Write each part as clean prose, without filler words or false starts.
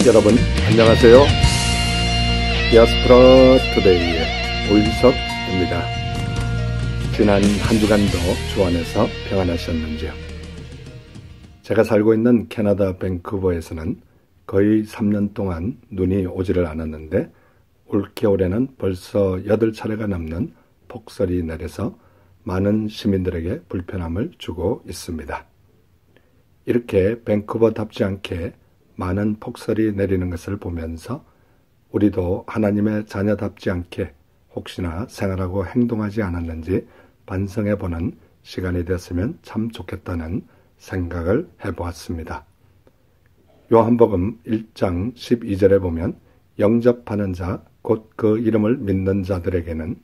여러분 안녕하세요. 디아스포라 투데이의 오일석입니다. 지난 한 주간도 주 안에서 평안하셨는지요? 제가 살고 있는 캐나다 밴쿠버에서는 거의 3년 동안 눈이 오지를 않았는데 올겨울에는 벌써 8차례가 넘는 폭설이 내려서 많은 시민들에게 불편함을 주고 있습니다. 이렇게 밴쿠버답지 않게 많은 폭설이 내리는 것을 보면서 우리도 하나님의 자녀답지 않게 혹시나 생활하고 행동하지 않았는지 반성해보는 시간이 되었으면 참 좋겠다는 생각을 해보았습니다. 요한복음 1장 12절에 보면 영접하는 자, 곧 그 이름을 믿는 자들에게는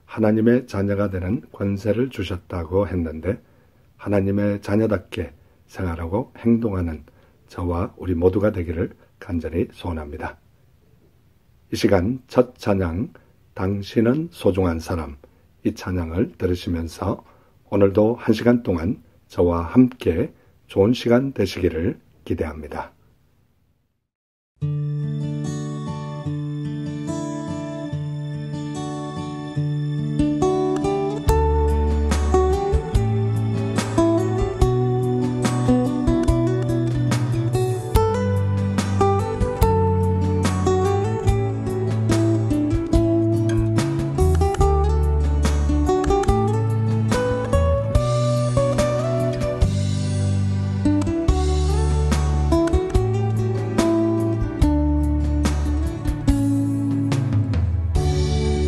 하나님의 자녀가 되는 권세를 주셨다고 했는데 하나님의 자녀답게 생활하고 행동하는 저와 우리 모두가 되기를 간절히 소원합니다. 이 시간 첫 찬양, 당신은 소중한 사람, 이 찬양을 들으시면서 오늘도 1시간 동안 저와 함께 좋은 시간 되시기를 기대합니다.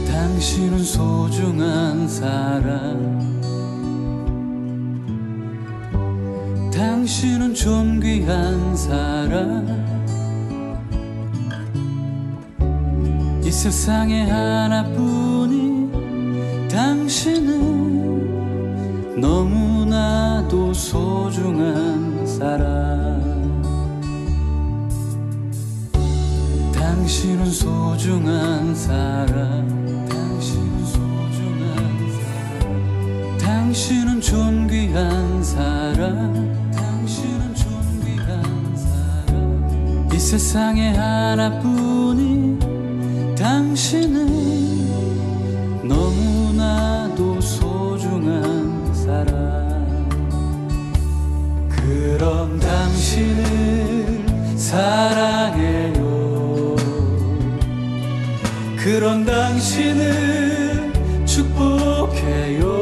당신은 소중한 사람, 당신은 존귀한 사람, 이 세상에 하나뿐인 당신은 너무나도 소중한 사람. 당신은 소중한 사람, 당신은 존귀한 사람, 당신은 존귀한 사람, 이 세상에 하나뿐인 당신은 너무나도 소중한 사람. 그럼 당신을 사랑해요. 그럼 당신을 축복해요.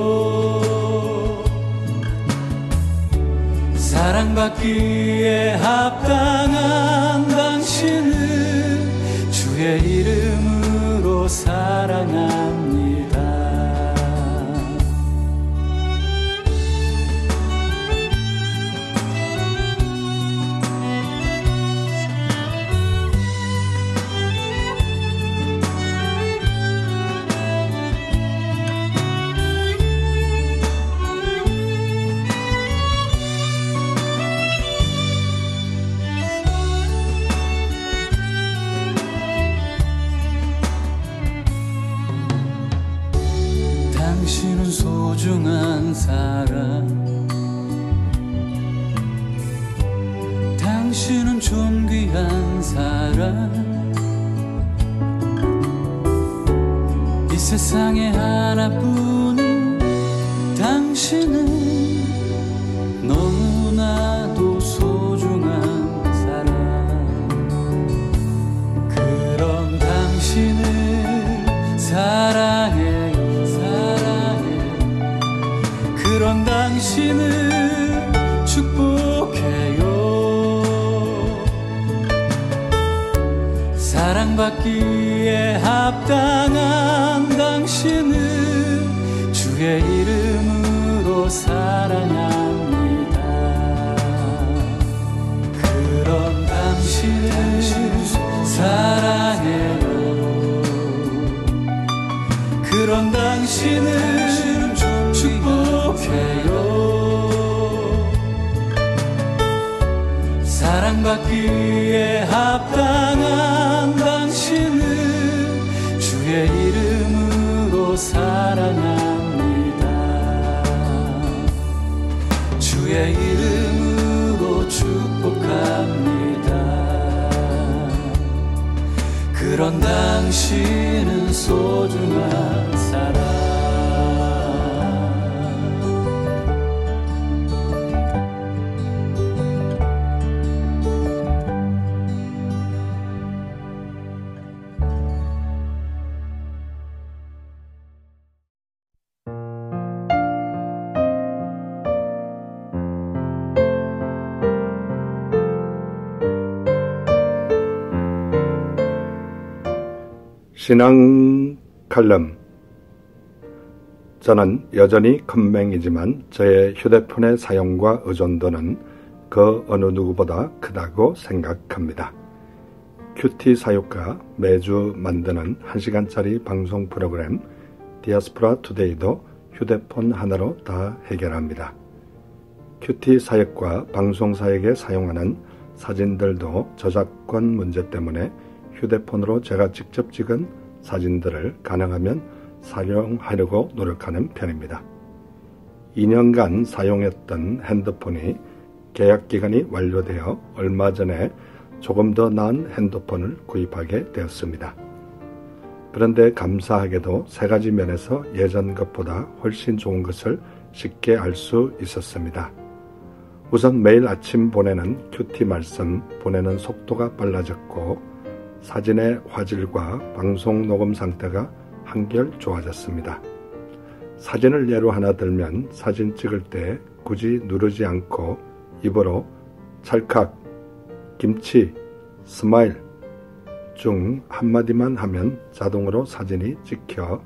사랑받기에 합당한 당신을 주의 이름으로 사랑합니다. 당신은 소중한 사람, 당신은 존귀한 사람, 이 세상에 하나뿐인 당신은 너무나도 소중한 사람. 그럼 당신을 사랑해요. 그런 당신을 축복해요. 사랑받기에 합당한 당신을 주의 이름으로 사랑합니다. 그런 당신을 사랑해요. 그런 당신을 축복해요. 사랑받기에 합당한 당신을 주의 이름으로 사랑합니다. 주의 이름으로 축복합니다. 그런 당신은 소중한 사람. 신앙 칼럼. 저는 여전히 큰맹이지만 저의 휴대폰의 사용과 의존도는 그 어느 누구보다 크다고 생각합니다. 큐티 사육가 매주 만드는 1시간짜리 방송 프로그램 디아스포라 투데이도 휴대폰 하나로 다 해결합니다. 큐티 사역과 방송 사역에 사용하는 사진들도 저작권 문제 때문에 휴대폰으로 제가 직접 찍은 사진들을 가능하면 사용하려고 노력하는 편입니다. 2년간 사용했던 핸드폰이 계약기간이 완료되어 얼마 전에 조금 더 나은 핸드폰을 구입하게 되었습니다. 그런데 감사하게도 세 가지 면에서 예전 것보다 훨씬 좋은 것을 쉽게 알 수 있었습니다. 우선 매일 아침 보내는 큐티 말씀 보내는 속도가 빨라졌고 사진의 화질과 방송 녹음 상태가 한결 좋아졌습니다. 사진을 예로 하나 들면 사진 찍을 때 굳이 누르지 않고 입으로 찰칵, 김치, 스마일 중 한마디만 하면 자동으로 사진이 찍혀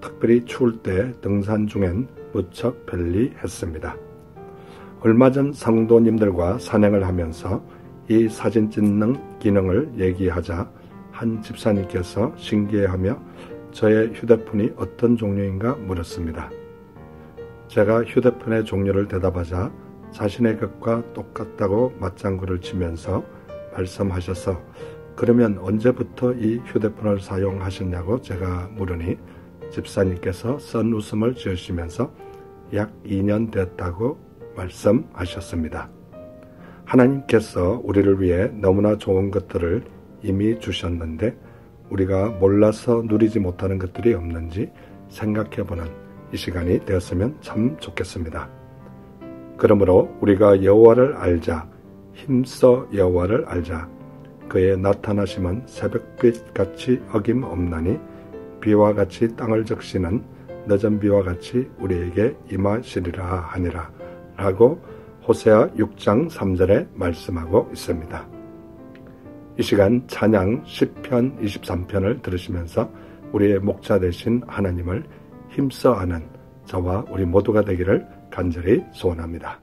특별히 추울 때 등산 중엔 무척 편리했습니다. 얼마 전 성도님들과 산행을 하면서 이 사진 찍는 기능을 얘기하자 한 집사님께서 신기해하며 저의 휴대폰이 어떤 종류인가 물었습니다. 제가 휴대폰의 종류를 대답하자 자신의 것과 똑같다고 맞장구를 치면서 말씀하셔서 그러면 언제부터 이 휴대폰을 사용하셨냐고 제가 물으니 집사님께서 쓴 웃음을 지으시면서 약 2년 됐다고 말씀하셨습니다. 하나님께서 우리를 위해 너무나 좋은 것들을 이미 주셨는데 우리가 몰라서 누리지 못하는 것들이 없는지 생각해보는 이 시간이 되었으면 참 좋겠습니다. 그러므로 우리가 여호와를 알자, 힘써 여호와를 알자. 그의 나타나심은 새벽빛같이 어김없나니 비와 같이 땅을 적시는 늦은 비와 같이 우리에게 임하시리라 하니라 라고 호세아 6장 3절에 말씀하고 있습니다. 이 시간 찬양 시편 23편을 들으시면서 우리의 목자 되신 하나님을 힘써 아는 저와 우리 모두가 되기를 간절히 소원합니다.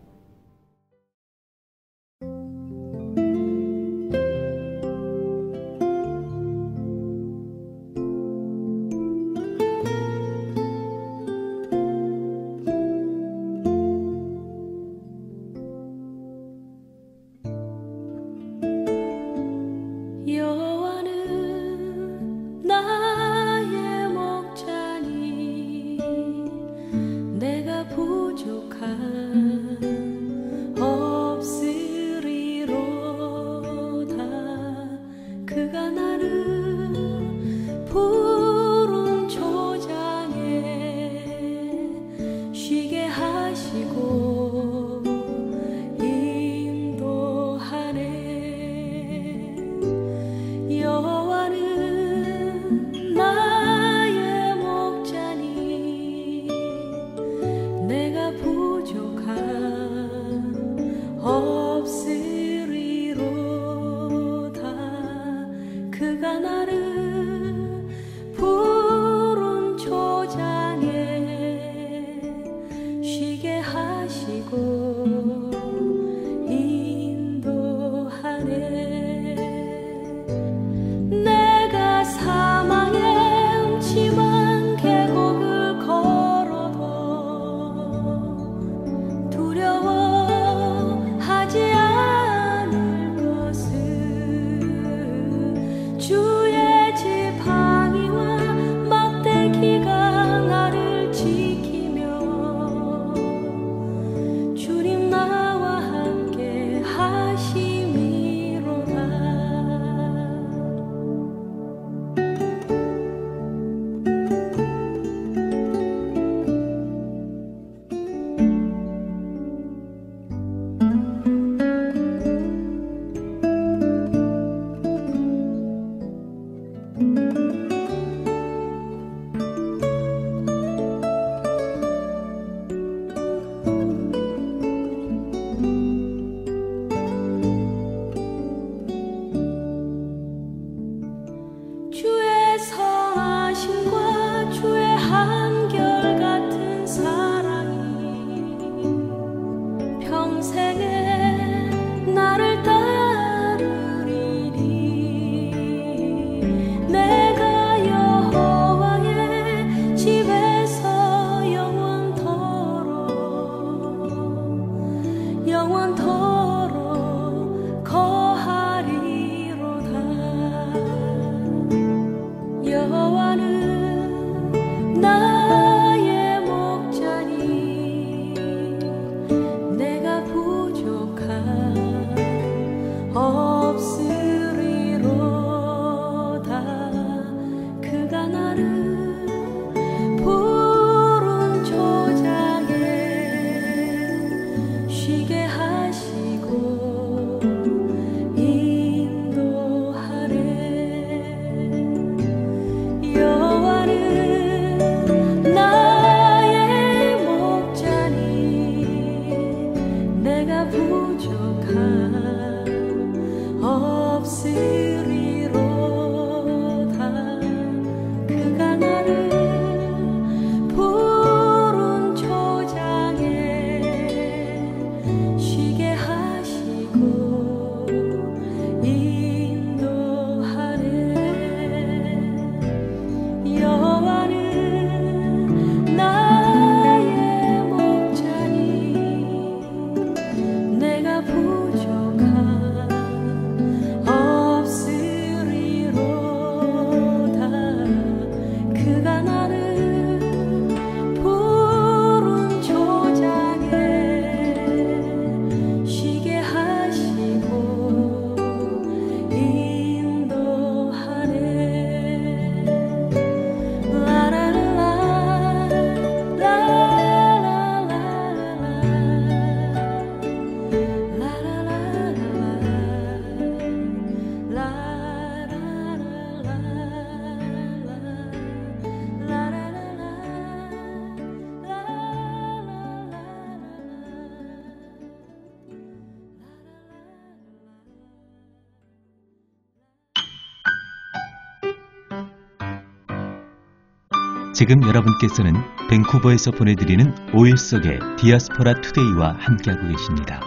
지금 여러분께서는 밴쿠버에서 보내드리는 5일 속의 디아스포라 투데이와 함께하고 계십니다.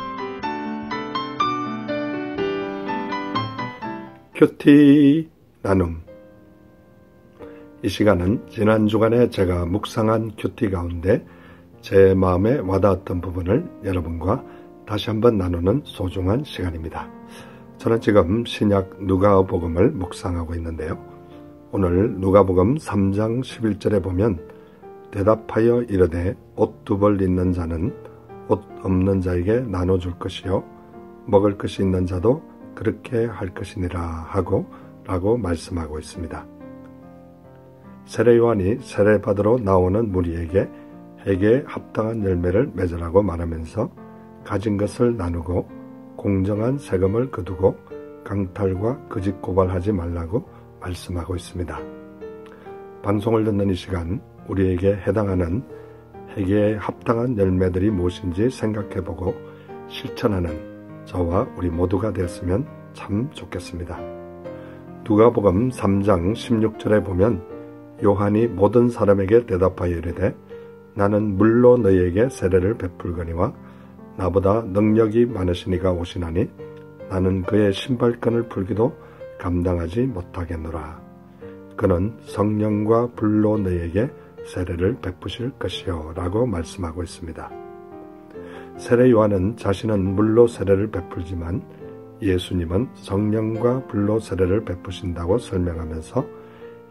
큐티 나눔. 이 시간은 지난 주간에 제가 묵상한 큐티 가운데 제 마음에 와닿았던 부분을 여러분과 다시 한번 나누는 소중한 시간입니다. 저는 지금 신약 누가복음을 묵상하고 있는데요. 오늘 누가복음 3장 11절에 보면 대답하여 이르되 옷 두 벌 있는 자는 옷 없는 자에게 나눠줄 것이요 먹을 것이 있는 자도 그렇게 할 것이니라 라고 말씀하고 있습니다. 세례요한이 세례받으러 나오는 무리에게 회개에 합당한 열매를 맺으라고 말하면서 가진 것을 나누고 공정한 세금을 거두고 강탈과 거짓 고발하지 말라고 말씀하고 있습니다. 방송을 듣는 이 시간 우리에게 해당하는 회개에 합당한 열매들이 무엇인지 생각해보고 실천하는 저와 우리 모두가 되었으면 참 좋겠습니다. 누가복음 3장 16절에 보면 요한이 모든 사람에게 대답하여 이르되 나는 물로 너희에게 세례를 베풀거니와 나보다 능력이 많으시니가 오시나니 나는 그의 신발끈을 풀기도 감당하지 못하겠노라. 그는 성령과 불로 너희에게 세례를 베푸실 것이요 라고 말씀하고 있습니다. 세례 요한은 자신은 물로 세례를 베풀지만 예수님은 성령과 불로 세례를 베푸신다고 설명하면서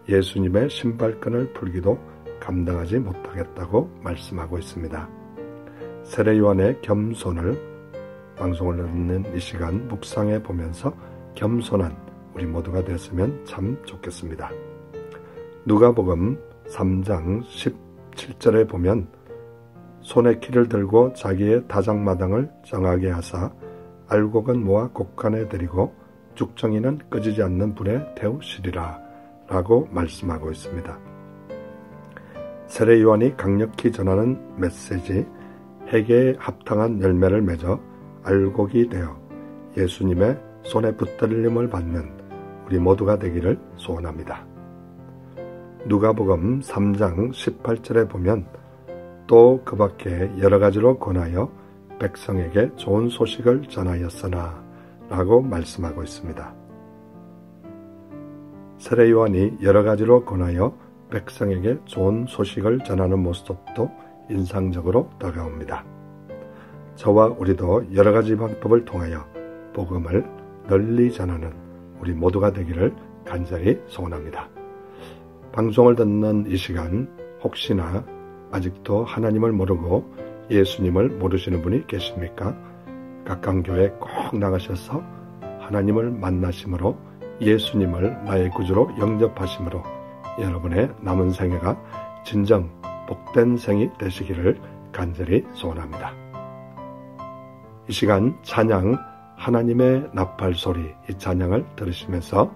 예수님의 신발끈을 풀기도 감당하지 못하겠다고 말씀하고 있습니다. 세례 요한의 겸손을 방송을 듣는 이 시간 묵상해 보면서 겸손한 우리 모두가 됐으면 참 좋겠습니다. 누가복음 3장 17절에 보면 손에 키를 들고 자기의 다장마당을 정하게 하사 알곡은 모아 곡간에 들이고 죽정이는 꺼지지 않는 불에 태우시리라 라고 말씀하고 있습니다. 세례 요한이 강력히 전하는 메시지 회개에 합당한 열매를 맺어 알곡이 되어 예수님의 손에 붙들림을 받는 우리 모두가 되기를 소원합니다. 누가복음 3장 18절에 보면 또 그 밖에 여러 가지로 권하여 백성에게 좋은 소식을 전하였으나 라고 말씀하고 있습니다. 세례 요한이 여러 가지로 권하여 백성에게 좋은 소식을 전하는 모습도 인상적으로 다가옵니다. 저와 우리도 여러 가지 방법을 통하여 복음을 널리 전하는 우리 모두가 되기를 간절히 소원합니다. 방송을 듣는 이 시간 혹시나 아직도 하나님을 모르고 예수님을 모르시는 분이 계십니까? 가까운 교회에 꼭 나가셔서 하나님을 만나심으로 예수님을 나의 구주로 영접하심으로 여러분의 남은 생애가 진정 복된 생이 되시기를 간절히 소원합니다. 이 시간 찬양 하나님의 나팔 소리 이 찬양을 들으시면서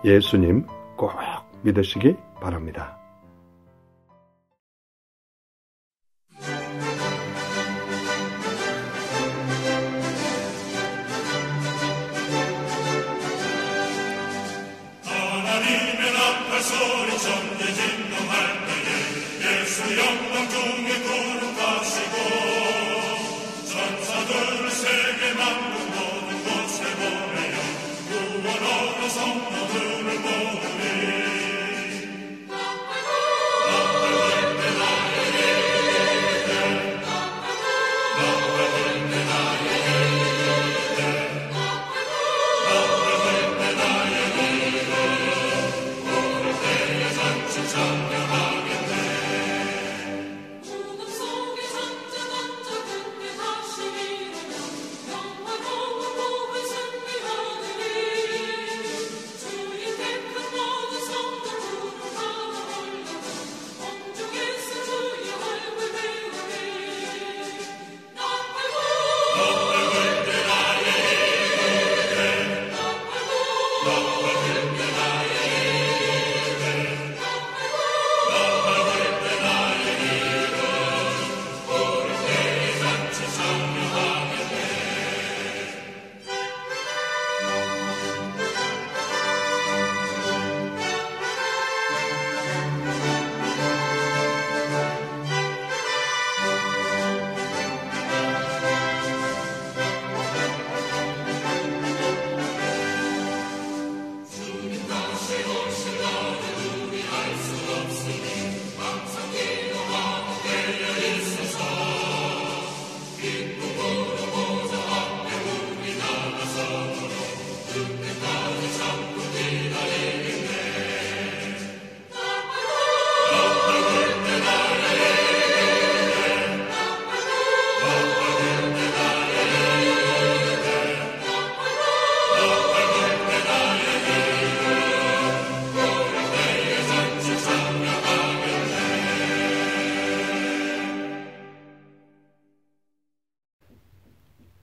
예수님 꼭 믿으시기 바랍니다. 하나님의 나팔 소리 전대 진동할 때에 예수 영광 중에 거룩하시고 천사들을 세계 만국 모든 곳에 보내어 구원하러 성도들을 모으리.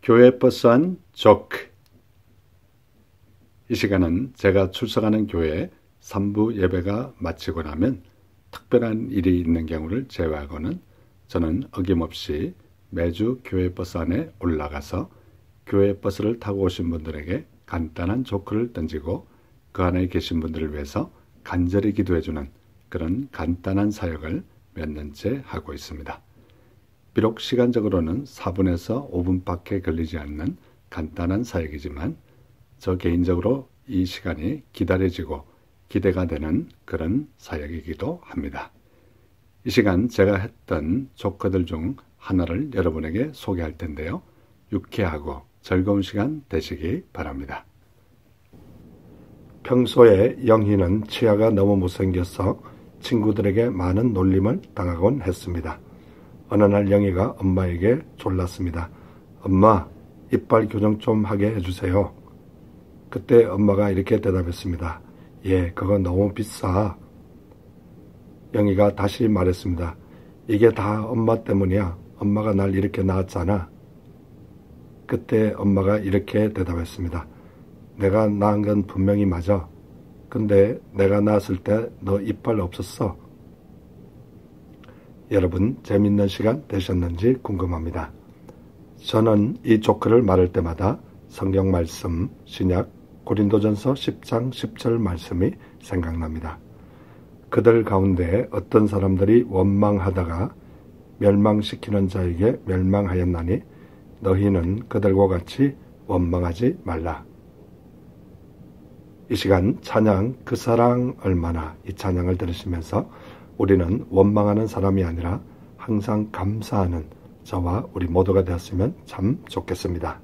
교회 버스 안 조크. 이 시간은 제가 출석하는 교회 3부 예배가 마치고 나면 특별한 일이 있는 경우를 제외하고는 저는 어김없이 매주 교회 버스 안에 올라가서 교회 버스를 타고 오신 분들에게 간단한 조크를 던지고 그 안에 계신 분들을 위해서 간절히 기도해주는 그런 간단한 사역을 몇 년째 하고 있습니다. 비록 시간적으로는 4분에서 5분밖에 걸리지 않는 간단한 사역이지만 저 개인적으로 이 시간이 기다려지고 기대가 되는 그런 사역이기도 합니다. 이 시간 제가 했던 조커들 중 하나를 여러분에게 소개할 텐데요. 유쾌하고 즐거운 시간 되시기 바랍니다. 평소에 영희는 치아가 너무 못생겨서 친구들에게 많은 놀림을 당하곤 했습니다. 어느 날 영희가 엄마에게 졸랐습니다. 엄마, 이빨 교정 좀 하게 해주세요. 그때 엄마가 이렇게 대답했습니다. 예, 그거 너무 비싸. 영희가 다시 말했습니다. 이게 다 엄마 때문이야. 엄마가 날 이렇게 낳았잖아. 그때 엄마가 이렇게 대답했습니다. 내가 낳은 건 분명히 맞아. 근데 내가 낳았을 때 너 이빨 없었어. 여러분 재밌는 시간 되셨는지 궁금합니다. 저는 이 조크를 말할 때마다 성경 말씀 신약 고린도전서 10장 10절 말씀이 생각납니다. 그들 가운데 어떤 사람들이 원망하다가 멸망시키는 자에게 멸망하였나니 너희는 그들과 같이 원망하지 말라. 이 시간 찬양 그 사랑 얼마나 이 찬양을 들으시면서 우리는 원망하는 사람이 아니라 항상 감사하는 저와 우리 모두가 되었으면 참 좋겠습니다.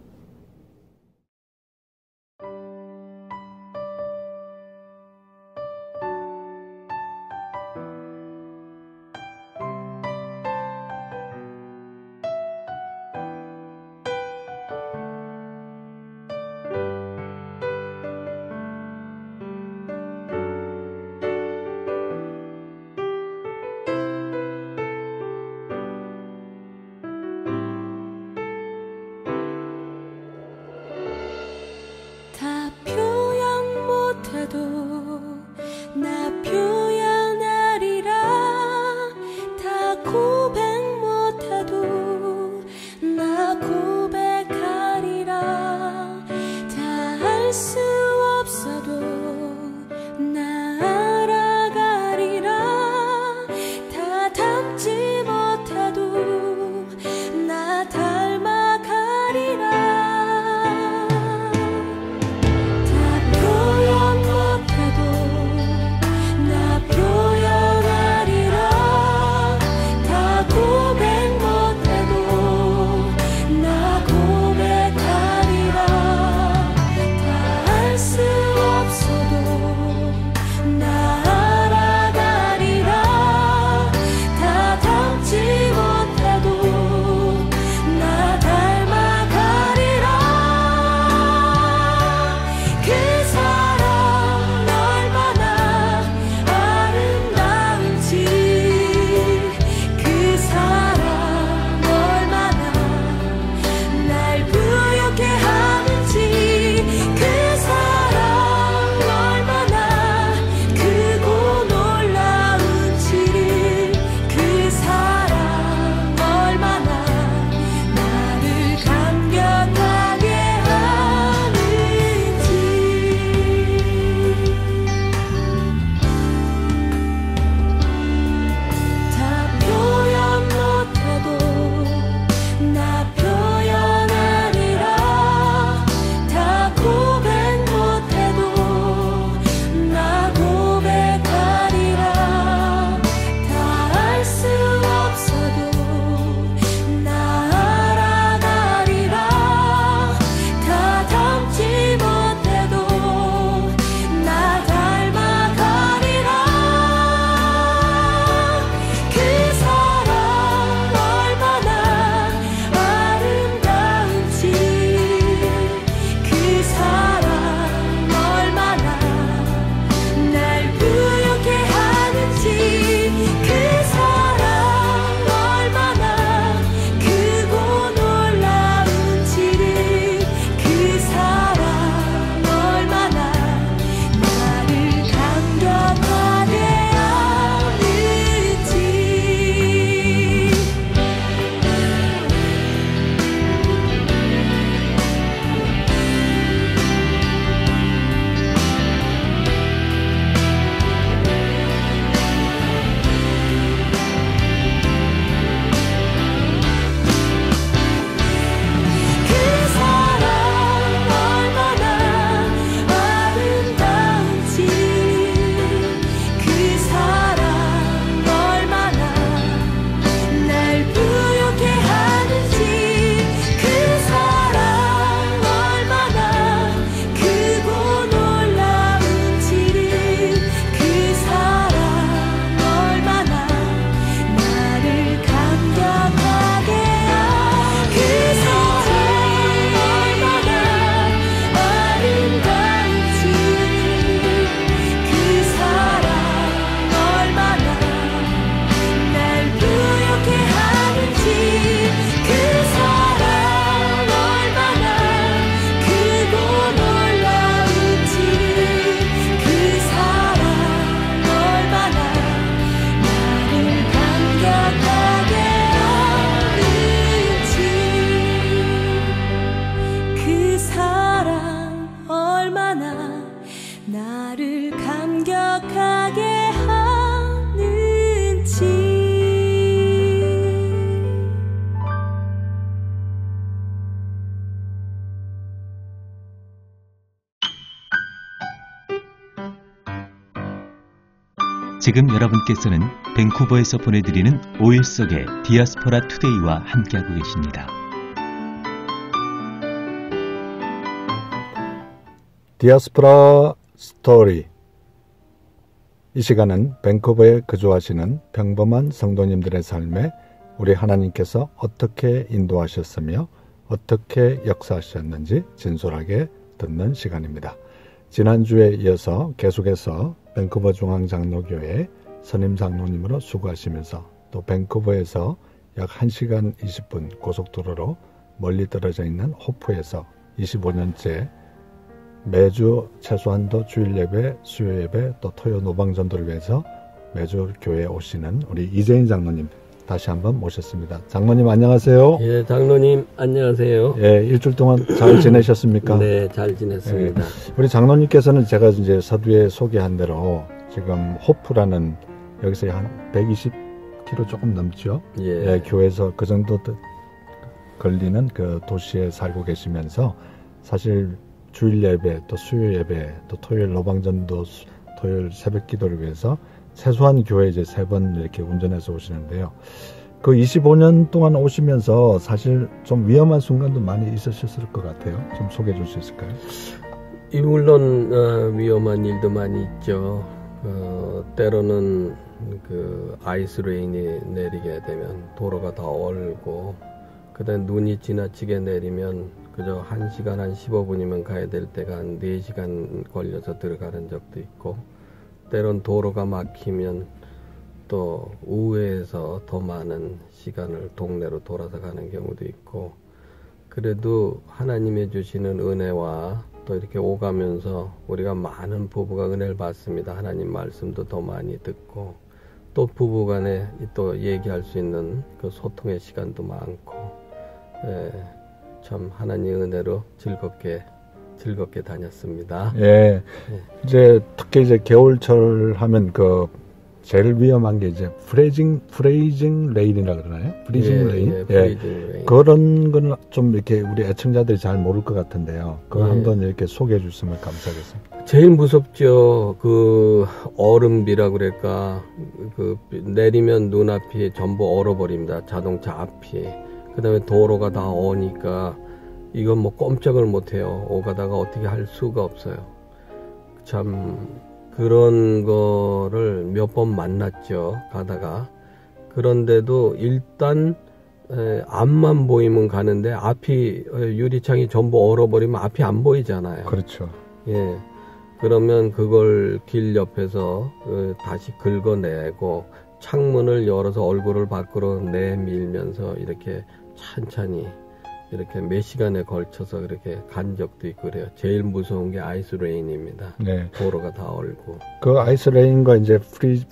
감격하게 하는지. 지금 여러분께서는 밴쿠버에서 보내드리는 5일 속의 디아스포라 투데이와 함께하고 계십니다. 디아스포라 스토리. 이 시간은 밴쿠버에 거주하시는 평범한 성도님들의 삶에 우리 하나님께서 어떻게 인도하셨으며 어떻게 역사하셨는지 진솔하게 듣는 시간입니다. 지난주에 이어서 계속해서 밴쿠버 중앙장로교회 선임장로님으로 수고하시면서 또 밴쿠버에서 약 1시간 20분 고속도로로 멀리 떨어져 있는 호프에서 25년째 매주 최소한도 주일예배, 수요예배, 또 토요 노방전도를 위해서 매주 교회에 오시는 우리 이재인 장로님 다시 한번 모셨습니다. 장로님 안녕하세요. 예, 장로님 안녕하세요. 예, 일주일 동안 잘 지내셨습니까? 네, 잘 지냈습니다. 예, 우리 장로님께서는 제가 이제 서두에 소개한 대로 지금 호프라는 여기서 한 120km 조금 넘죠. 예. 예, 교회에서 그 정도 걸리는 그 도시에 살고 계시면서 사실 주일 예배, 또 수요 예배, 또 토요일 노방전도, 토요일 새벽 기도를 위해서 최소한 교회 이제 3번 이렇게 운전해서 오시는데요. 그 25년 동안 오시면서 사실 좀 위험한 순간도 많이 있으셨을 것 같아요. 좀 소개해 줄 수 있을까요? 물론 위험한 일도 많이 있죠. 때로는 그 아이스 레인이 내리게 되면 도로가 다 얼고, 그다음에 눈이 지나치게 내리면 그저 1시간 한 15분이면 가야 될 때가 한 4시간 걸려서 들어가는 적도 있고, 때론 도로가 막히면 또 우회해서 더 많은 시간을 동네로 돌아서 가는 경우도 있고, 그래도 하나님의 주시는 은혜와 또 이렇게 오가면서 우리가 많은 부부가 은혜를 받습니다. 하나님 말씀도 더 많이 듣고, 또 부부간에 또 얘기할 수 있는 그 소통의 시간도 많고, 예, 참 하나님의 은혜로 즐겁게 다녔습니다. 예. 이제 특히 이제 겨울철 하면 그 제일 위험한 게 이제 프레이징 레인이라 그러나요? 프리징 레인. 예, 프리징 레인. 그런 거는 좀 이렇게 우리 애청자들이 잘 모를 것 같은데요. 그거 예. 한번 이렇게 소개해 주시면 감사하겠습니다. 제일 무섭죠. 그 얼음비라 그럴까. 그 내리면 눈앞이 전부 얼어버립니다. 자동차 앞이. 그다음에 도로가 다 어니까 이건 뭐 꼼짝을 못해요. 오가다가 어떻게 할 수가 없어요. 참 그런 거를 몇 번 만났죠. 가다가. 그런데도 일단 앞만 보이면 가는데 앞이 유리창이 전부 얼어버리면 앞이 안 보이잖아요. 그렇죠. 예. 그러면 그걸 길 옆에서 다시 긁어내고 창문을 열어서 얼굴을 밖으로 내밀면서 이렇게 천천히 이렇게 몇 시간에 걸쳐서 그렇게 간 적도 있고 그래요. 제일 무서운 게 아이스 레인입니다. 네. 도로가 다 얼고. 그 아이스 레인과 이제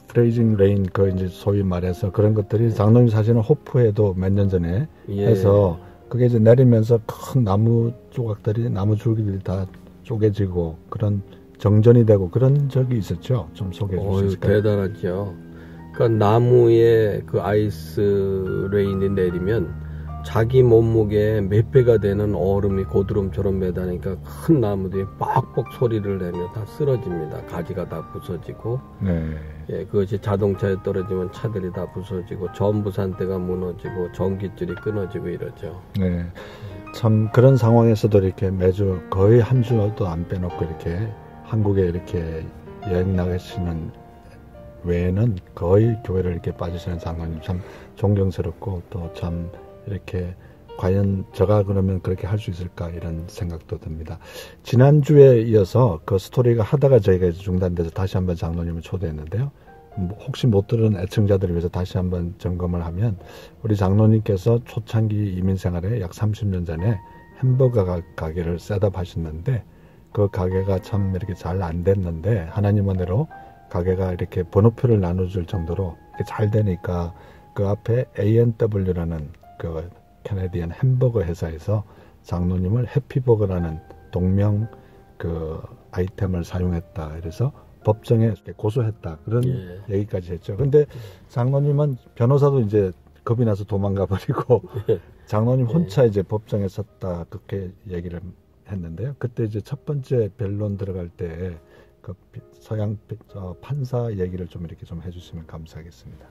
프레이징 레인 그 이제 소위 말해서 그런 것들이 장로님 사실은 호프에도 몇 년 전에 예. 해서 그게 이제 내리면서 큰 나무 조각들이 나무 줄기들이 다 쪼개지고 그런 정전이 되고 그런 적이 있었죠. 좀 소개해 줄 수 있을까요? 대단하죠. 그러니까 나무에 그 아이스 레인이 내리면 자기 몸무게 몇 배가 되는 얼음이 고드름처럼 매다니까 큰 나무들이 빡빡 소리를 내며 다 쓰러집니다. 가지가 다 부서지고, 네. 예, 그것이 자동차에 떨어지면 차들이 다 부서지고, 전부산대가 무너지고, 전기줄이 끊어지고 이러죠. 네. 참 그런 상황에서도 이렇게 매주 거의 한 주도 안 빼놓고 이렇게 한국에 이렇게 여행 나가시는 외에는 거의 교회를 이렇게 빠지시는 장로님 참 존경스럽고 또 참 이렇게 과연 제가 그러면 그렇게 할 수 있을까 이런 생각도 듭니다. 지난주에 이어서 그 스토리가 하다가 저희가 중단돼서 다시 한번 장로님을 초대했는데요. 혹시 못 들은 애청자들을 위해서 다시 한번 점검을 하면 우리 장로님께서 초창기 이민생활에 약 30년 전에 햄버거 가게를 셋업 하셨는데 그 가게가 참 이렇게 잘 안 됐는데 하나님 은혜로 가게가 이렇게 번호표를 나눠줄 정도로 이렇게 잘 되니까 그 앞에 A&W라는 그 캐네디언 햄버거 회사에서 장로님을 해피버거라는 동명 그 아이템을 사용했다. 그래서 법정에 고소했다 그런 예. 얘기까지 했죠. 근데 장로님은 변호사도 이제 겁이 나서 도망가 버리고 예. 장로님 혼자 이제 법정에 섰다 그렇게 얘기를 했는데요. 그때 이제 첫 번째 변론 들어갈 때 그 서양 판사 얘기를 좀 이렇게 좀 해주시면 감사하겠습니다.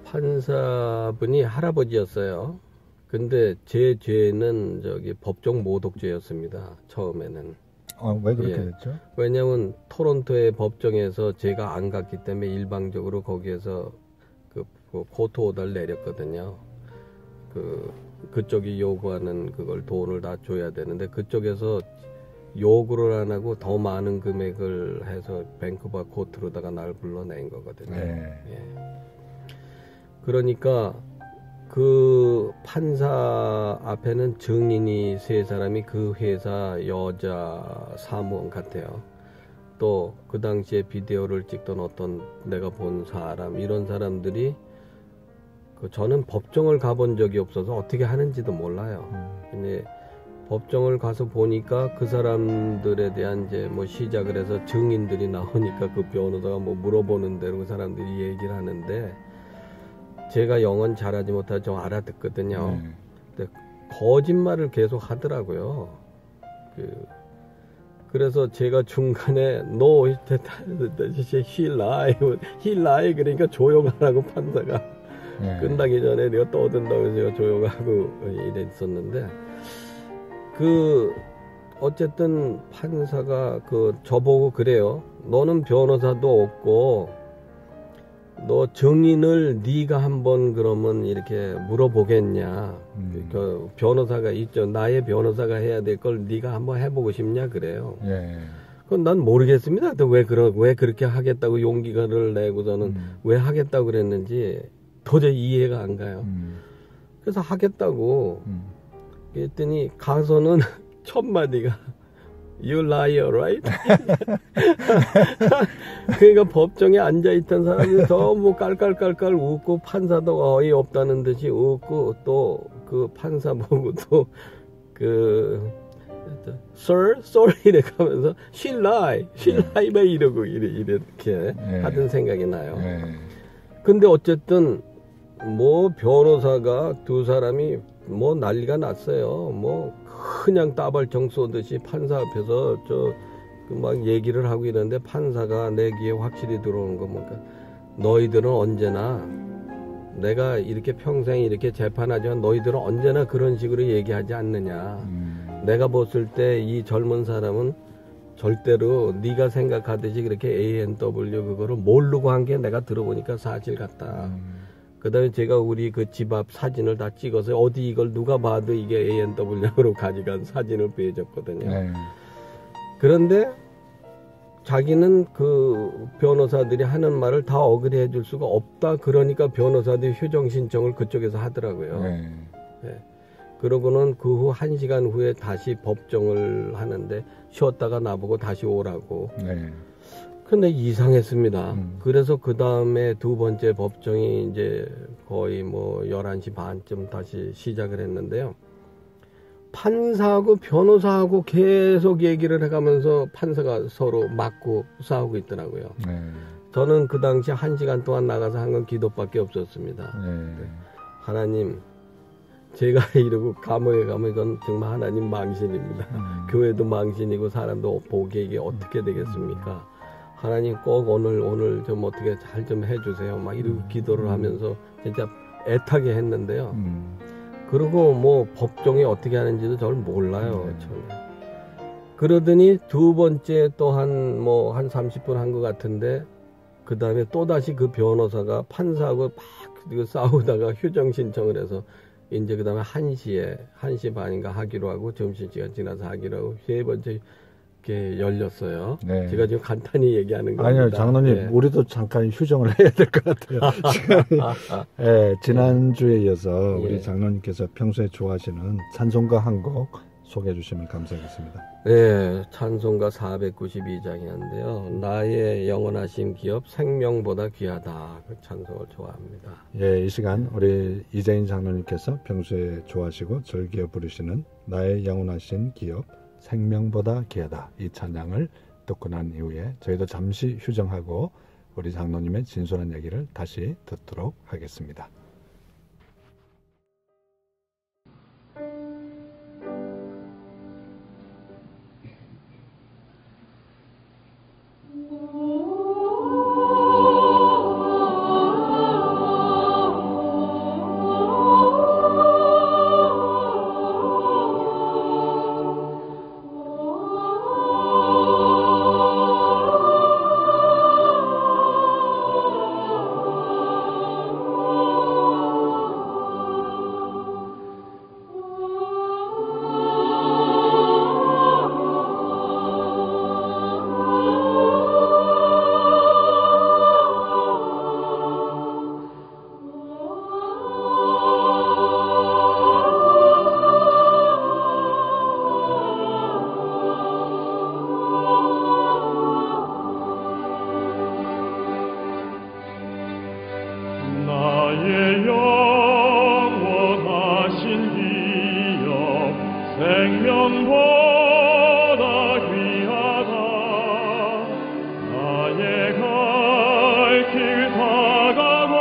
판사분이 할아버지였어요. 근데 제 죄는 법정 모독죄였습니다. 처음에는. 왜 그렇게 예. 됐죠? 왜냐하면 토론토의 법정에서 제가 안 갔기 때문에 일방적으로 거기에서 그 코트 오더를 내렸거든요. 그쪽이 요구하는 그걸 돈을 다 줘야 되는데 그쪽에서 요구를 안 하고 더 많은 금액을 해서 밴쿠버 코트로다가 날 불러낸 거거든요. 네. 예. 그러니까 그 판사 앞에는 증인이 3사람이 그 회사 여자 사무원 같아요. 또 그 당시에 비디오를 찍던 어떤 내가 본 사람 이런 사람들이 저는 법정을 가본 적이 없어서 어떻게 하는지도 몰라요. 근데 법정을 가서 보니까 그 사람들에 대한 이제 뭐 시작을 해서 증인들이 나오니까 그 변호사가 뭐 물어보는 대로 그 사람들이 얘기를 하는데 제가 영어는 잘하지 못해서 좀 알아듣거든요. 근데 거짓말을 계속 하더라고요. 그래서 제가 중간에 No, he lie 그러니까 조용하라고 판사가 끝나기 전에 내가 떠든다고 해서 제가 조용하고 이랬었는데 어쨌든 판사가 저보고 그래요. 너는 변호사도 없고 너 증인을 네가 한번 그러면 이렇게 물어보겠냐. 그 변호사가 있죠. 나의 변호사가 해야 될 걸 네가 한번 해보고 싶냐 그래요. 예. 그건 난 모르겠습니다. 왜 그렇게 하겠다고 용기를 내고서는 왜 하겠다고 그랬는지 도저히 이해가 안 가요. 그래서 하겠다고 그랬더니 가서는 첫 마디가 You liar, right? 그러니까 법정에 앉아있던 사람이 너무 깔깔깔깔 웃고 판사도 어이없다는 듯이 웃고 또 그 판사 보고 또 Sir, sorry 이래가면서 She lie 막 이러고 이렇게 하던 생각이 나요. 근데 어쨌든 뭐 변호사가 두 사람이 뭐 난리가 났어요. 뭐 그냥 따발총 쏘듯이 판사 앞에서 막 얘기를 하고 이러는데 판사가 내 귀에 확실히 들어오는 거 뭔가 너희들은 언제나 내가 이렇게 평생 이렇게 재판하지만 너희들은 언제나 그런 식으로 얘기하지 않느냐. 내가 봤을 때 이 젊은 사람은 절대로 네가 생각하듯이 그렇게 A&W 그거를 모르고 한 게 내가 들어보니까 사실 같다. 그다음에 제가 우리 그 집 앞 사진을 다 찍어서 어디 이걸 누가 봐도 이게 A&W로 가져간 사진을 보여줬거든요. 그런데 자기는 그 변호사들이 하는 말을 다 어그리해 줄 수가 없다. 그러니까 변호사들이 휴정 신청을 그쪽에서 하더라고요. 네. 그러고는 그 후 1시간 후에 다시 법정을 하는데 쉬었다가 나보고 다시 오라고. 근데 이상했습니다. 그래서 그 다음에 두 번째 법정이 이제 거의 뭐 11시 반쯤 다시 시작을 했는데요. 판사하고 변호사하고 계속 얘기를 해가면서 판사가 서로 맞고 싸우고 있더라고요. 저는 그 당시 1시간 동안 나가서 한 건 기도밖에 없었습니다. 하나님, 제가 이러고 감옥에 가면 이건 정말 하나님 망신입니다. 교회도 망신이고 사람도 보기에 이게 어떻게 되겠습니까? 하나님 꼭 오늘 좀 어떻게 잘 좀 해주세요. 막 이러고 기도를 하면서 진짜 애타게 했는데요. 그리고 뭐 법정이 어떻게 하는지도 잘 몰라요. 처음에. 그러더니 두 번째 또 한 30분 한 것 같은데 그 다음에 또 다시 그 변호사가 판사하고 막 싸우다가 휴정 신청을 해서 이제 그 다음에 1시 반인가 하기로 하고 점심시간 지나서 하기로 하고 세 번째 이렇게 열렸어요. 제가 지금 간단히 얘기하는 겁니다. 아니요, 장로님, 우리도 잠깐 휴정을 해야 될 것 같아요. 지난주에 이어서 우리 장로님께서 평소에 좋아하시는 찬송가 한 곡 소개해 주시면 감사하겠습니다. 네, 찬송가 492장이었는데요. 나의 영원하신 기업 생명보다 귀하다. 그 찬송을 좋아합니다. 이 시간 우리 이재인 장로님께서 평소에 좋아하시고 즐겨 부르시는 나의 영원하신 기업 생명보다 귀하다 이 찬양을 듣고 난 이후에 저희도 잠시 휴정하고 우리 장로님의 진솔한 얘기를 다시 듣도록 하겠습니다. 나의 영원하신 기업 생명보다 귀하다. 나의 갈 길 다가도록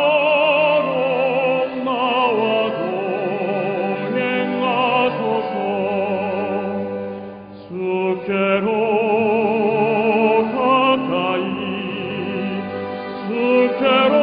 나와 동행하소서. 주께로 가까이 주께로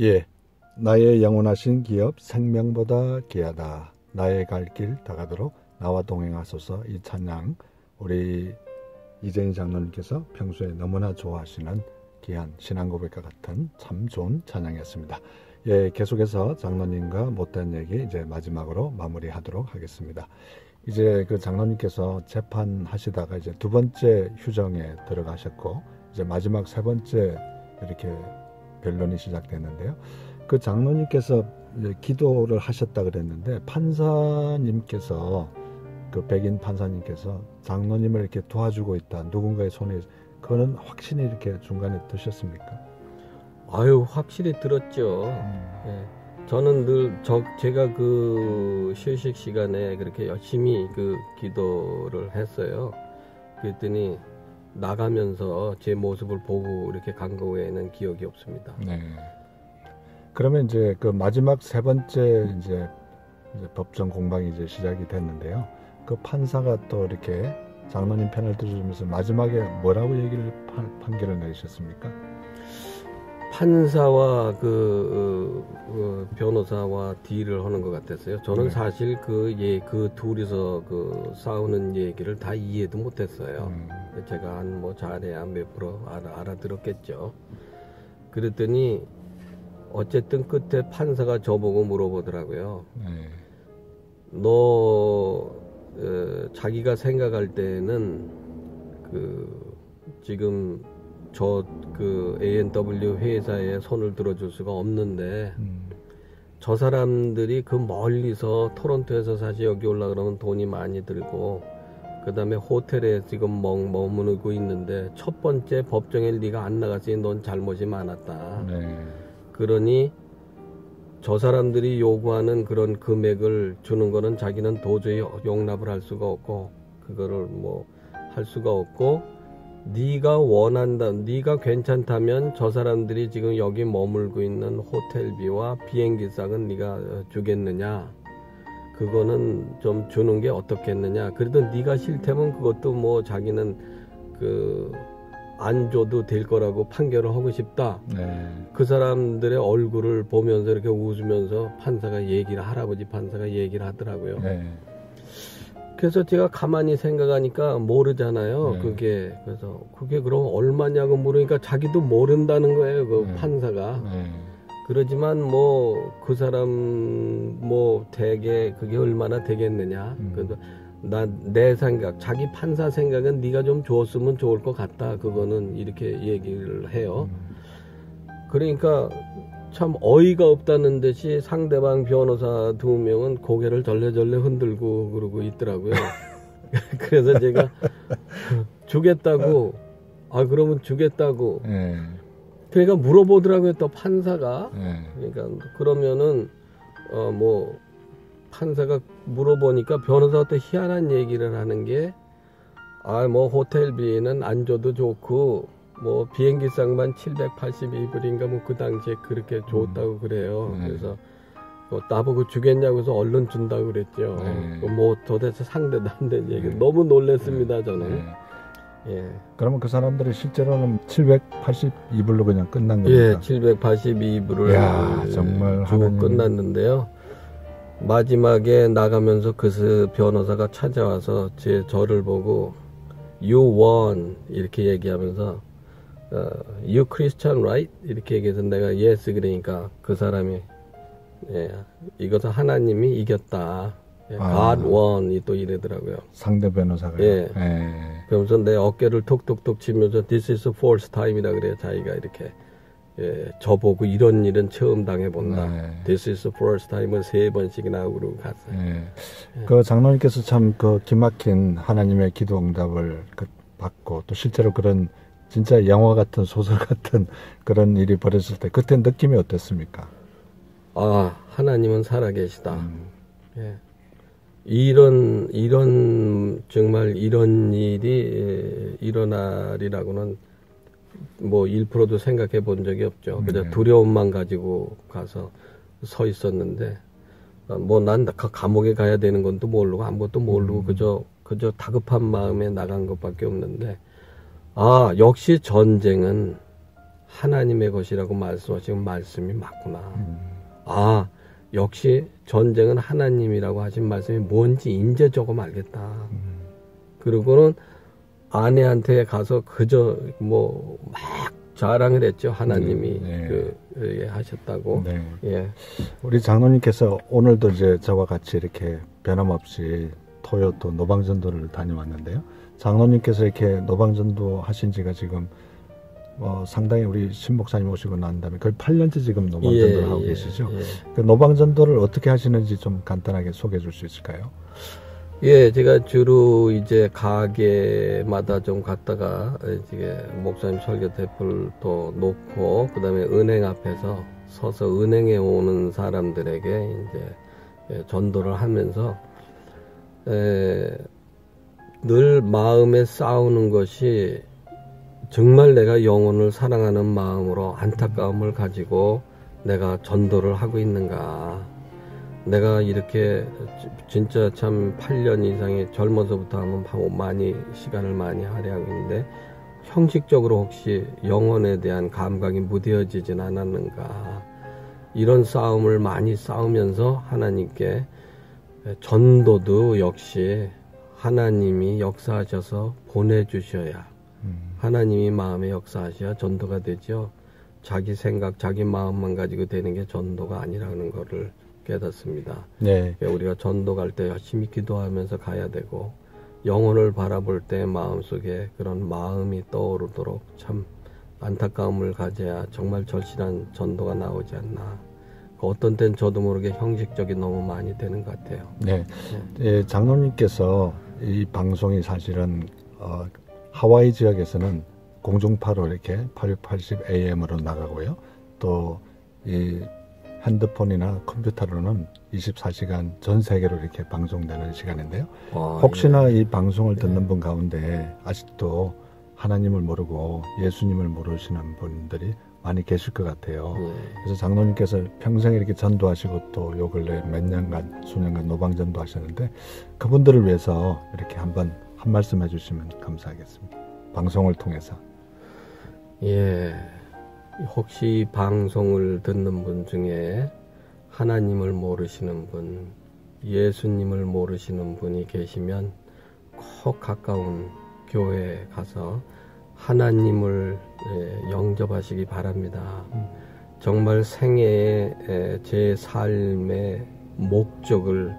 예, 나의 영원하신 기업 생명보다 귀하다. 나의 갈 길 다가도록 나와 동행하소서. 이 찬양 우리 이재인 장로님께서 평소에 너무나 좋아하시는 귀한 신앙고백과 같은 참 좋은 찬양이었습니다. 예, 계속해서 장로님과 못된 얘기 이제 마지막으로 마무리하도록 하겠습니다. 이제 그 장로님께서 재판하시다가 이제 두 번째 휴정에 들어가셨고 이제 마지막 세 번째 이렇게 변론이 시작됐는데요. 그 장로님께서 기도를 하셨다 그랬는데 판사님께서 그 백인 판사님께서 장로님을 이렇게 도와주고 있다. 누군가의 손에 그거는 확신이 이렇게 중간에 드셨습니까? 아유, 확실히 들었죠. 예. 저는 늘 제가 그 휴식 시간에 그렇게 열심히 그 기도를 했어요. 그랬더니 나가면서 제 모습을 보고 이렇게 간 거 외에는 기억이 없습니다. 네. 그러면 이제 그 마지막 세 번째 이제 법정 공방이 이제 시작이 됐는데요. 그 판사가 또 이렇게 장로님 편을 들어주면서 마지막에 뭐라고 얘기를 판결을 내리셨습니까? 판사와 변호사와 딜을 하는 것 같았어요. 저는 네. 사실 그 둘이서 싸우는 얘기를 다 이해도 못했어요. 제가 한 잘해야 몇 프로 알아들었겠죠. 그랬더니 어쨌든 끝에 판사가 저보고 물어보더라고요. 너 자기가 생각할 때는 지금 A&W 회사에 손을 들어줄 수가 없는데 저 사람들이 멀리서 토론토에서 사실 여기 올라가면 돈이 많이 들고 그 다음에 호텔에 지금 머무르고 있는데 첫 번째 법정에 네가 안 나갔으니 넌 잘못이 많았다. 네. 그러니 저 사람들이 요구하는 그런 금액을 주는 거는 자기는 도저히 용납을 할 수가 없고 그거를 할 수가 없고 네가 원한다, 네가 괜찮다면 저 사람들이 지금 여기 머물고 있는 호텔비와 비행기상은 네가 주겠느냐? 그거는 좀 주는 게 어떻겠느냐? 그래도 네가 싫다면 그것도 자기는 안 줘도 될 거라고 판결을 하고 싶다. 네. 그 사람들의 얼굴을 보면서 이렇게 웃으면서 할아버지 판사가 얘기를 하더라고요. 네. 그래서 제가 가만히 생각하니까 모르잖아요. 네. 그래서 그게 그럼 얼마냐고 물으니까 자기도 모른다는 거예요. 네. 판사가. 네. 그러지만 그 사람 대개 그게 얼마나 되겠느냐. 그래서 내 생각, 자기 판사 생각은 네가 좀 줬으면 좋을 것 같다. 그거는 이렇게 얘기를 해요. 그러니까 참 어이가 없다는 듯이 상대방 변호사 2명은 고개를 절레절레 흔들고 그러고 있더라고요. 그래서 제가 주겠다고, 그러면 주겠다고. 네. 그러니까 물어보더라고요, 또 판사가. 네. 그러니까 그러면은 판사가 물어보니까 변호사가 또 희한한 얘기를 하는 게 호텔비는 안 줘도 좋고 비행기상만 782불인가 그 당시에 그렇게 줬다고 그래요. 그래서 나보고 주겠냐고 해서 얼른 준다고 그랬죠. 도대체 상대도 안 된 얘기. 너무 놀랬습니다, 저는. 예. 그러면 그 사람들이 실제로는 782불로 그냥 끝난 겁니까? 예, 782불을 정말 주고 끝났는데요. 마지막에 나가면서 그 변호사가 찾아와서 저를 보고 You won 이렇게 얘기하면서 You Christian right? 이렇게 얘기해서 내가 yes 그러니까 그 사람이 이것은 하나님이 이겼다. God won 또 이러더라고요. 상대 변호사가. 예. 그러면서 내 어깨를 톡톡톡 치면서 This is the fourth time이라 그래요. 자기가 이렇게 저보고 이런 일은 처음 당해본다. This is the first time은 3번씩이나 하고 그러고 갔어요. 그 장로님께서 참 기막힌 하나님의 기도 응답을 받고 또 실제로 그런 진짜 영화 같은 소설 같은 그런 일이 벌어졌을 때 그때 느낌이 어땠습니까? 하나님은 살아계시다. 예. 정말 이런 일이 일어나리라고는 1%도 생각해 본 적이 없죠. 그저 두려움만 가지고 가서 서 있었는데, 난 감옥에 가야 되는 건 또 모르고 아무것도 모르고 그저 다급한 마음에 나간 것밖에 없는데, 역시 전쟁은 하나님의 것이라고 말씀하신 말씀이 맞구나. 역시 전쟁은 하나님이라고 하신 말씀이 뭔지 이제 조금 알겠다. 그리고는 아내한테 가서 그저 막 자랑을 했죠. 하나님이 하셨다고. 네. 예. 우리 장로님께서 오늘도 이제 저와 같이 이렇게 변함없이 토요토 노방전도를 다녀왔는데요. 장로님께서 이렇게 노방전도 하신 지가 지금 상당히 우리 신 목사님 오시고 난 다음에 거의 8년째 지금 노방전도를 하고 계시죠. 그 노방전도를 어떻게 하시는지 좀 간단하게 소개해 줄 수 있을까요? 예, 제가 주로 이제 가게마다 좀 갔다가 이제 목사님 설교 대표를 또 놓고 그다음에 은행 앞에서 서서 은행에 오는 사람들에게 이제 전도를 하면서 늘 마음에 싸우는 것이 정말 내가 영혼을 사랑하는 마음으로 안타까움을 가지고 내가 전도를 하고 있는가. 내가 이렇게 진짜 참 8년 이상의 젊어서부터 하면 시간을 많이 할애하고 있는데 형식적으로 혹시 영혼에 대한 감각이 무뎌지진 않았는가. 이런 싸움을 많이 싸우면서 하나님께 전도도 역시 하나님이 역사하셔서 보내주셔야 하나님이 마음에 역사하셔야 전도가 되죠. 자기 생각, 자기 마음만 가지고 되는 게 전도가 아니라는 것을 깨닫습니다. 네. 우리가 전도 갈 때 열심히 기도하면서 가야 되고 영혼을 바라볼 때 마음속에 그런 마음이 떠오르도록 참 안타까움을 가져야 정말 절실한 전도가 나오지 않나. 어떤 때는 저도 모르게 형식적이 너무 많이 되는 것 같아요. 네. 예, 장로님께서 이 방송이 사실은 하와이 지역에서는 공중파로 이렇게 8680 AM으로 나가고요. 또 이 핸드폰이나 컴퓨터로는 24시간 전 세계로 이렇게 방송되는 시간인데요. 혹시나 이 방송을 듣는 분 가운데 아직도 하나님을 모르고 예수님을 모르시는 분들이 많이 계실 것 같아요. 그래서 장로님께서 평생 이렇게 전도하시고 또 요 근래 몇 년간, 수년간 노방전도 하셨는데 그분들을 위해서 이렇게 한번 한 말씀 해주시면 감사하겠습니다. 방송을 통해서. 예. 혹시 방송을 듣는 분 중에 하나님을 모르시는 분, 예수님을 모르시는 분이 계시면 꼭 가까운 교회에 가서 하나님을 영접하시기 바랍니다. 정말 생애의 제 삶의 목적을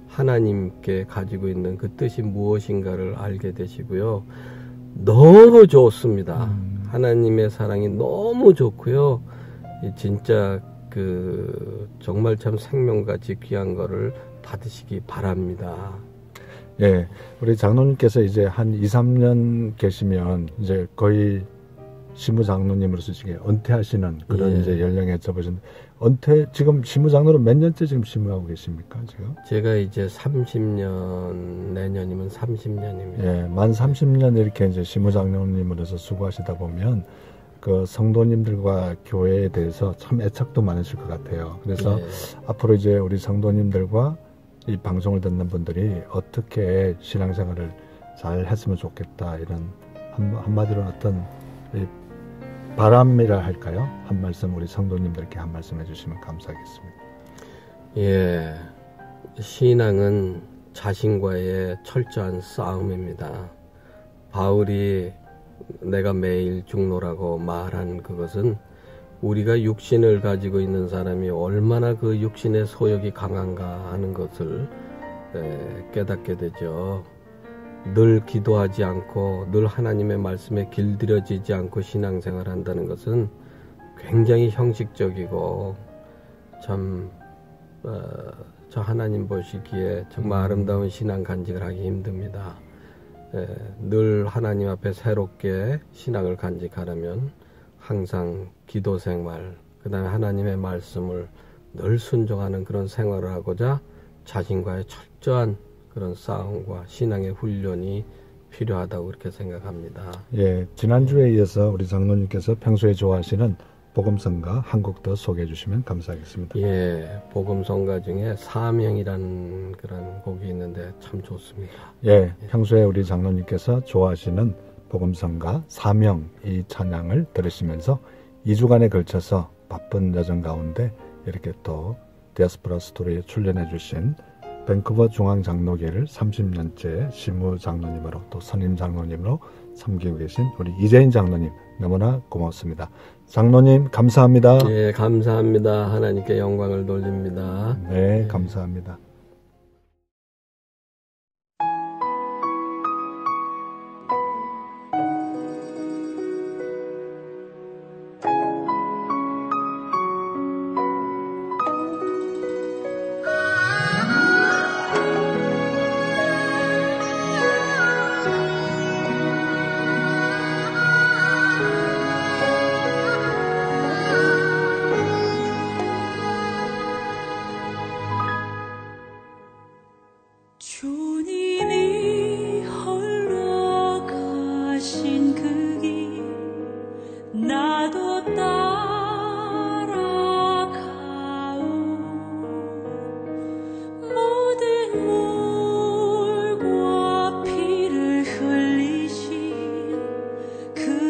하나님께 가지고 있는 그 뜻이 무엇인가를 알게 되시고요. 너무 좋습니다. 하나님의 사랑이 너무 좋고요. 진짜 정말 참 생명같이 귀한 거를 받으시기 바랍니다. 예, 우리 장로님께서 이제 한 2, 3년 계시면 이제 거의 시무장로님으로서 지금 은퇴하시는 그런 이제 연령에 접으셨는데 지금 시무장로로 몇 년째 지금 시무하고 계십니까, 지금? 제가 이제 30년, 내년이면 30년입니다. 예, 만 30년 이렇게 이제 시무장로님으로서 수고하시다 보면 그 성도님들과 교회에 대해서 참 애착도 많으실 것 같아요. 그래서 앞으로 이제 우리 성도님들과 이 방송을 듣는 분들이 어떻게 신앙생활을 잘 했으면 좋겠다, 이런 한마디로 어떤 바람이라 할까요? 한 말씀 우리 성도님들께 한 말씀 해주시면 감사하겠습니다. 예, 신앙은 자신과의 철저한 싸움입니다. 바울이 내가 매일 죽노라고 말한 그것은 우리가 육신을 가지고 있는 사람이 얼마나 그 육신의 소욕이 강한가 하는 것을 깨닫게 되죠. 늘 기도하지 않고 늘 하나님의 말씀에 길들여지지 않고 신앙생활 한다는 것은 굉장히 형식적이고 참 저 하나님 보시기에 정말 아름다운 신앙 간직을 하기 힘듭니다. 늘 하나님 앞에 새롭게 신앙을 간직하려면 항상 기도 생활, 그 다음에 하나님의 말씀을 늘 순종하는 그런 생활을 하고자 자신과의 철저한 그런 싸움과 신앙의 훈련이 필요하다고 그렇게 생각합니다. 예, 지난주에 이어서 우리 장로님께서 평소에 좋아하시는 복음성가 한 곡 더 소개해 주시면 감사하겠습니다. 예, 복음성가 중에 사명이라는 그런 곡이 있는데 참 좋습니다. 예, 평소에 우리 장로님께서 좋아하시는 복음성가 사명, 이 찬양을 들으시면서 2주간에 걸쳐서 바쁜 여정 가운데 이렇게 또 디아스포라 스토리에 출연해 주신 밴쿠버 중앙장로교회를 30년째 시무장로님으로 또 선임장로님으로 섬기고 계신 우리 이재인 장로님 너무나 고맙습니다. 장로님 감사합니다. 예, 감사합니다. 하나님께 영광을 돌립니다. 네, 감사합니다. 주님이 홀로 가신 그 길 나도 따라가오 모든 물과 피를 흘리신 그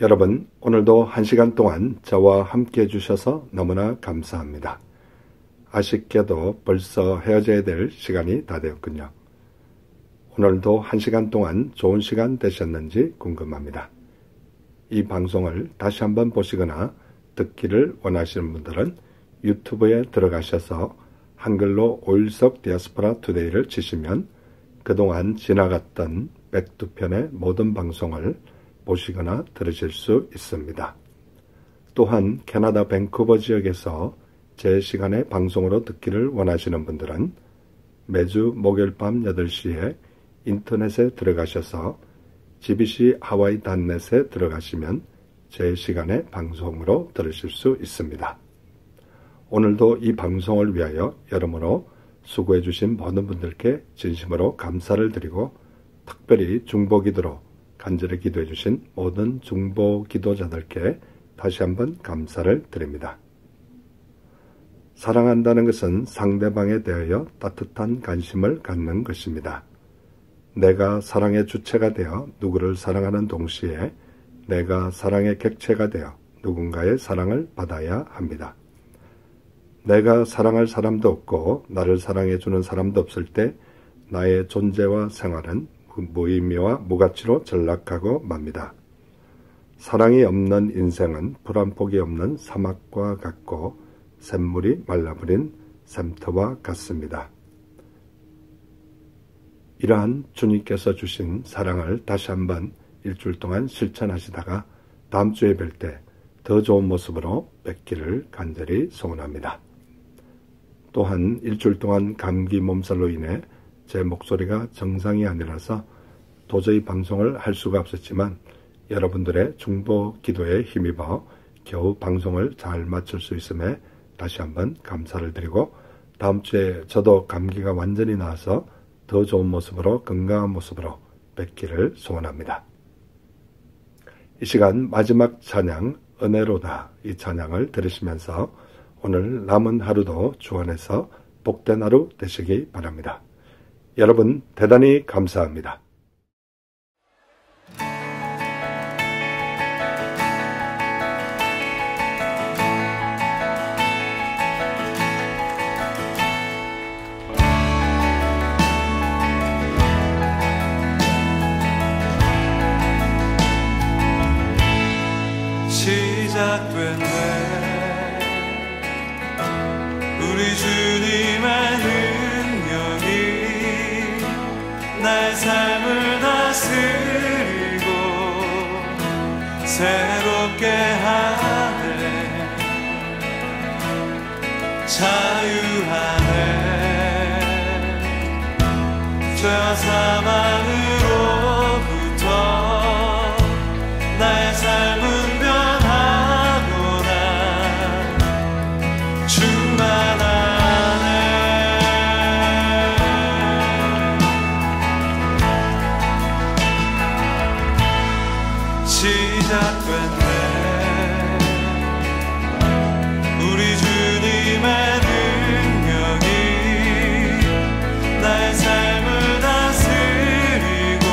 여러분, 오늘도 1시간 동안 저와 함께 해주셔서 너무나 감사합니다. 아쉽게도 벌써 헤어져야 될 시간이 다 되었군요. 오늘도 1시간 동안 좋은 시간 되셨는지 궁금합니다. 이 방송을 다시 한번 보시거나 듣기를 원하시는 분들은 유튜브에 들어가셔서 한글로 오일석 디아스포라 투데이를 치시면 그동안 지나갔던 102편의 모든 방송을 보시거나 들으실 수 있습니다. 또한 캐나다 밴쿠버 지역에서 제 시간에 방송으로 듣기를 원하시는 분들은 매주 목요일 밤 8시에 인터넷에 들어가셔서 GBC 하와이.net에 들어가시면 제 시간에 방송으로 들으실 수 있습니다. 오늘도 이 방송을 위하여 여러모로 수고해 주신 모든 분들께 진심으로 감사를 드리고 특별히 중보기도로 간절히 기도해 주신 모든 중보기도자들께 다시 한번 감사를 드립니다. 사랑한다는 것은 상대방에 대하여 따뜻한 관심을 갖는 것입니다. 내가 사랑의 주체가 되어 누구를 사랑하는 동시에 내가 사랑의 객체가 되어 누군가의 사랑을 받아야 합니다. 내가 사랑할 사람도 없고 나를 사랑해주는 사람도 없을 때 나의 존재와 생활은 무의미와 무가치로 전락하고 맙니다. 사랑이 없는 인생은 풀 한 폭이 없는 사막과 같고 샘물이 말라버린 샘터와 같습니다. 이러한 주님께서 주신 사랑을 다시 한번 일주일 동안 실천하시다가 다음 주에 뵐 때 더 좋은 모습으로 뵙기를 간절히 소원합니다. 또한 일주일 동안 감기 몸살로 인해 제 목소리가 정상이 아니라서 도저히 방송을 할 수가 없었지만 여러분들의 중보 기도에 힘입어 겨우 방송을 잘 마칠 수 있음에 다시 한번 감사를 드리고 다음 주에 저도 감기가 완전히 나아서 더 좋은 모습으로 건강한 모습으로 뵙기를 소원합니다. 이 시간 마지막 찬양 은혜로다 이 찬양을 들으시면서 오늘 남은 하루도 주 안에서 복된 하루 되시기 바랍니다. 여러분 대단히 감사합니다. 시작된 우리 주님의 능력이 나의 삶을 다스리고 새롭게 하네 자유하네 죄와 사망으로부터 나의 삶은 우리 주님의 능력이 나의 삶을 다스리고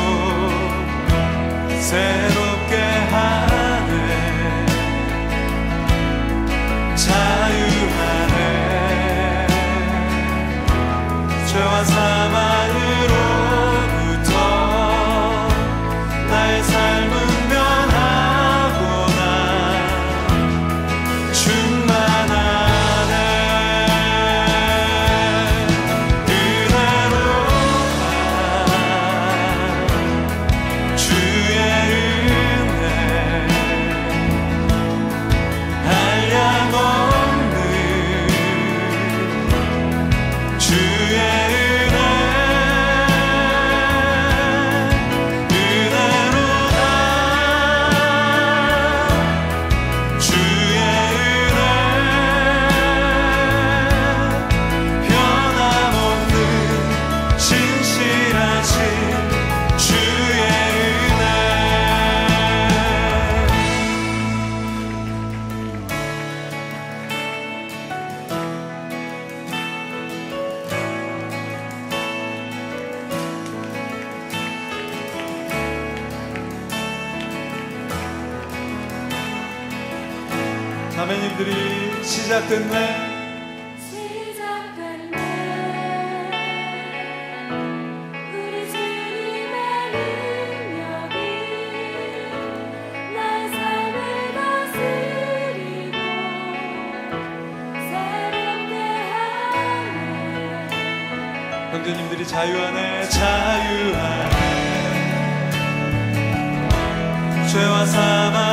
새롭게 하네 자유하네 죄와 사망으로부터 나의 삶은 자매님들이 시작됐네. 우리 주님의 능력이 나의 삶을 다스리고 새롭게 하네. 형제님들이 자유 안에 자유 안에 죄와 사망